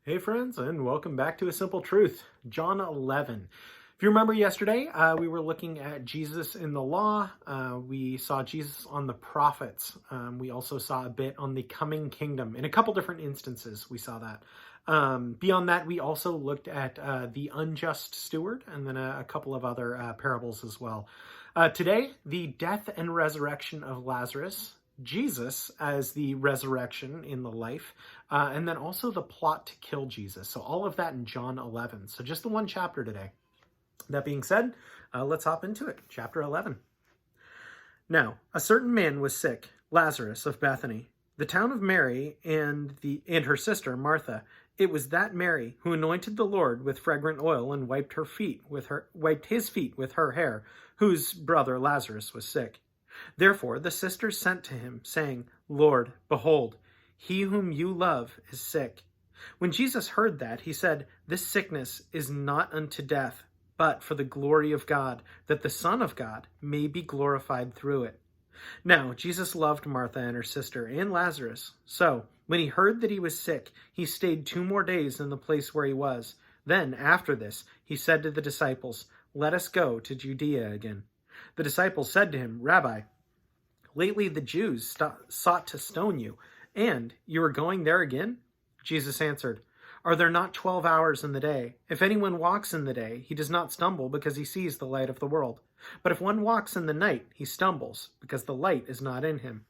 Hey friends, and welcome back to A Simple Truth, John 11. If you remember yesterday, we were looking at Jesus in the law. We saw Jesus on the prophets. We also saw a bit on the coming kingdom. In a couple different instances, we saw that. Beyond that, we also looked at the unjust steward and then a couple of other parables as well. Today, the death and resurrection of Lazarus, Jesus as the resurrection in the life, and then also the plot to kill Jesus. So all of that in John 11. So just the one chapter today. That being said, let's hop into it. Chapter 11. Now, a certain man was sick, Lazarus of Bethany, the town of Mary and her sister Martha. It was that Mary who anointed the Lord with fragrant oil and wiped his feet with her hair, whose brother Lazarus was sick. Therefore the sisters sent to him, saying, Lord, behold, he whom you love is sick. When Jesus heard that, he said, This sickness is not unto death, but for the glory of God, that the Son of God may be glorified through it. Now Jesus loved Martha and her sister and Lazarus. So when he heard that he was sick, he stayed 2 more days in the place where he was. Then after this, he said to the disciples, Let us go to Judea again. The disciples said to him, Rabbi, lately the Jews sought to stone you, and you are going there again? Jesus answered, Are there not 12 hours in the day? If anyone walks in the day, he does not stumble because he sees the light of the world. But if one walks in the night, he stumbles because the light is not in him.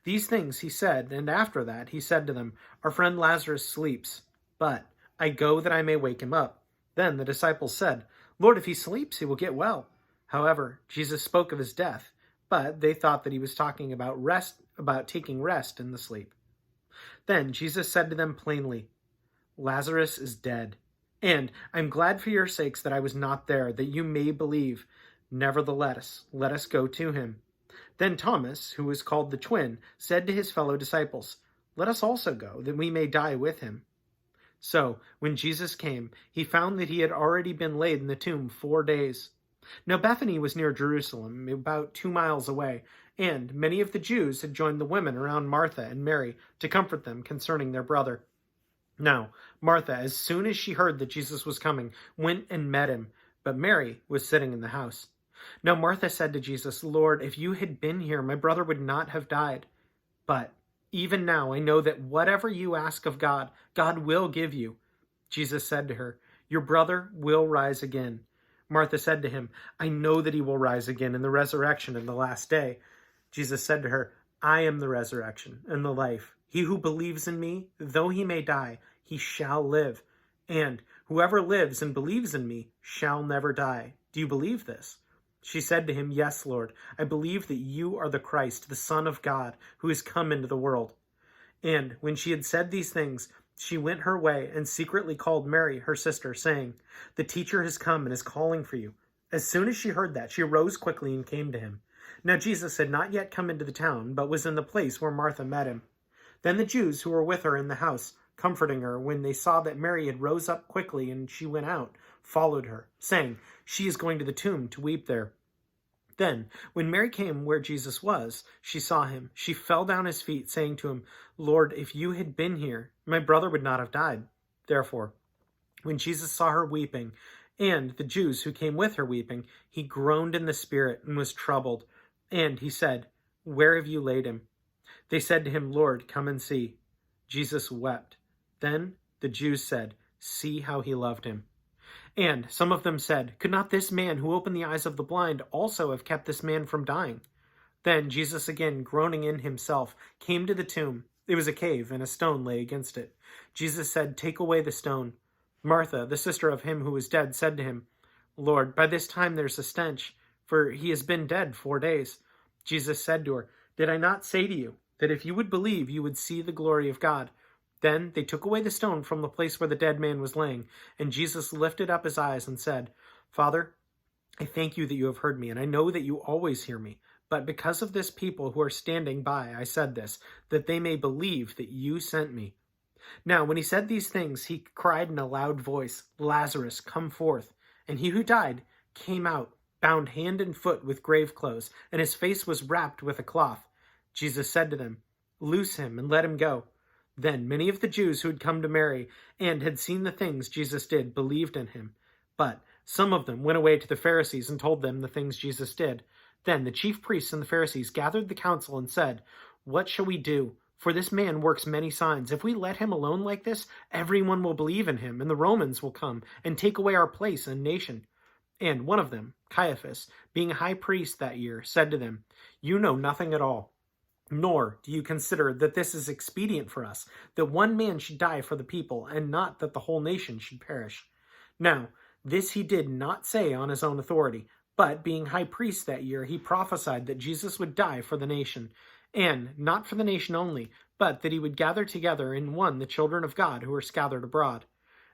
These things he said, and after that he said to them, Our friend Lazarus sleeps, but I go that I may wake him up. Then the disciples said, Lord, if he sleeps, he will get well. However, Jesus spoke of his death, but they thought that he was talking about taking rest in the sleep. Then Jesus said to them plainly, Lazarus is dead, and I'm glad for your sakes that I was not there, that you may believe. Nevertheless, let us go to him. Then Thomas, who was called the twin, said to his fellow disciples, Let us also go, that we may die with him. So, when Jesus came, he found that he had already been laid in the tomb 4 days. Now Bethany was near Jerusalem, about 2 miles away, and many of the Jews had joined the women around Martha and Mary to comfort them concerning their brother. Now Martha, as soon as she heard that Jesus was coming, went and met him, but Mary was sitting in the house. Now Martha said to Jesus, Lord, if you had been here, my brother would not have died. But even now I know that whatever you ask of God, God will give you. Jesus said to her, Your brother will rise again. Martha said to him, I know that he will rise again in the resurrection in the last day. Jesus said to her, I am the resurrection and the life. He who believes in me, though he may die, he shall live. And whoever lives and believes in me shall never die. Do you believe this? She said to him, Yes, Lord, I believe that you are the Christ, the Son of God, who has come into the world. And when she had said these things, she went her way and secretly called Mary, her sister, saying, The teacher has come and is calling for you. As soon as she heard that, she arose quickly and came to him. Now Jesus had not yet come into the town, but was in the place where Martha met him. Then the Jews who were with her in the house, comforting her, when they saw that Mary had rose up quickly and she went out, followed her, saying, She is going to the tomb to weep there. Then, when Mary came where Jesus was, she saw him. She fell down at his feet, saying to him, Lord, if you had been here, my brother would not have died. Therefore, when Jesus saw her weeping, and the Jews who came with her weeping, he groaned in the spirit and was troubled. And he said, Where have you laid him? They said to him, Lord, come and see. Jesus wept. Then the Jews said, See how he loved him. And some of them said, Could not this man who opened the eyes of the blind also have kept this man from dying? Then Jesus, again groaning in himself, came to the tomb. It was a cave, and a stone lay against it. Jesus said, Take away the stone. Martha, the sister of him who was dead, said to him, Lord, by this time there's a stench, for he has been dead 4 days. Jesus said to her, Did I not say to you, that if you would believe, you would see the glory of God? Then they took away the stone from the place where the dead man was laying, and Jesus lifted up his eyes and said, Father, I thank you that you have heard me, and I know that you always hear me. But because of this people who are standing by, I said this, that they may believe that you sent me. Now, when he said these things, he cried in a loud voice, Lazarus, come forth. And he who died came out, bound hand and foot with grave clothes, and his face was wrapped with a cloth. Jesus said to them, Loose him and let him go. Then many of the Jews who had come to Mary and had seen the things Jesus did believed in him. But some of them went away to the Pharisees and told them the things Jesus did. Then the chief priests and the Pharisees gathered the council and said, "What shall we do? For this man works many signs. If we let him alone like this, everyone will believe in him, and the Romans will come and take away our place and nation." And one of them, Caiaphas, being high priest that year, said to them, "You know nothing at all. Nor do you consider that this is expedient for us, that one man should die for the people, and not that the whole nation should perish." Now, this he did not say on his own authority, but being high priest that year, he prophesied that Jesus would die for the nation, and not for the nation only, but that he would gather together in one the children of God who were scattered abroad.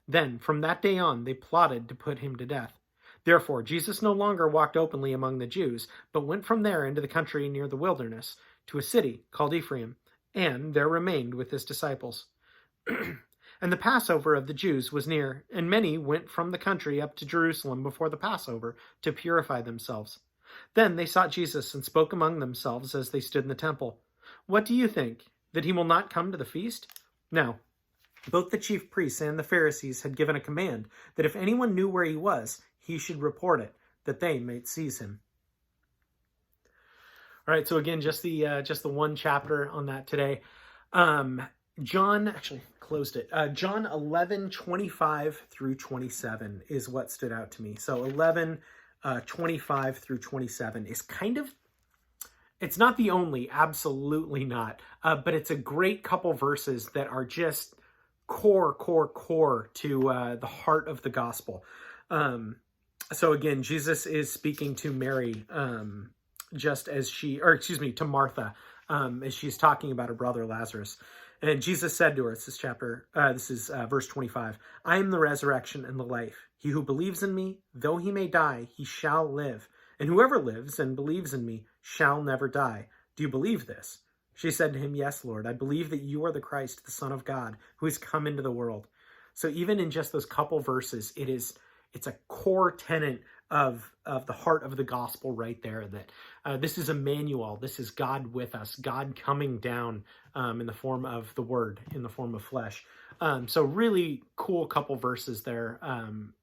Then, from that day on, they plotted to put him to death. Therefore, Jesus no longer walked openly among the Jews, but went from there into the country near the wilderness, to a city called Ephraim, and there remained with his disciples. And the Passover of the Jews was near, and many went from the country up to Jerusalem before the Passover to purify themselves. Then they sought Jesus and spoke among themselves as they stood in the temple. "What do you think, that he will not come to the feast?" Now, both the chief priests and the Pharisees had given a command that if anyone knew where he was, he should report it, that they might seize him. All right, so again, just the one chapter on that today. John actually closed it. John 11:25 through 27 is what stood out to me. So 11:25 through 27 is kind of, it's not the only, absolutely not, but it's a great couple verses that are just core to the heart of the gospel. So again, Jesus is speaking to Mary, just as to Martha, as she's talking about her brother Lazarus. And Jesus said to her, this is verse 25, "I am the resurrection and the life. He who believes in me, though he may die, he shall live. And whoever lives and believes in me shall never die. Do you believe this?" She said to him, "Yes, Lord, I believe that you are the Christ, the Son of God, who has come into the world." So even in just those couple verses, it's a core tenet of the heart of the gospel right there, that this is Emmanuel, this is God with us, God coming down in the form of the Word, in the form of flesh. So really cool couple verses there.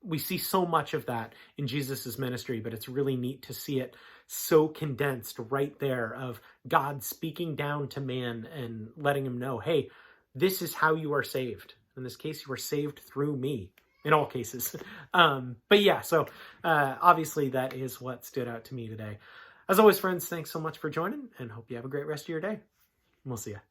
We see so much of that in Jesus's ministry, but it's really neat to see it so condensed right there, of God speaking down to man and letting him know, hey, this is how you are saved. In this case, you are saved through me. In all cases. But yeah, so obviously that is what stood out to me today. As always, friends, thanks so much for joining, and hope you have a great rest of your day. We'll see you.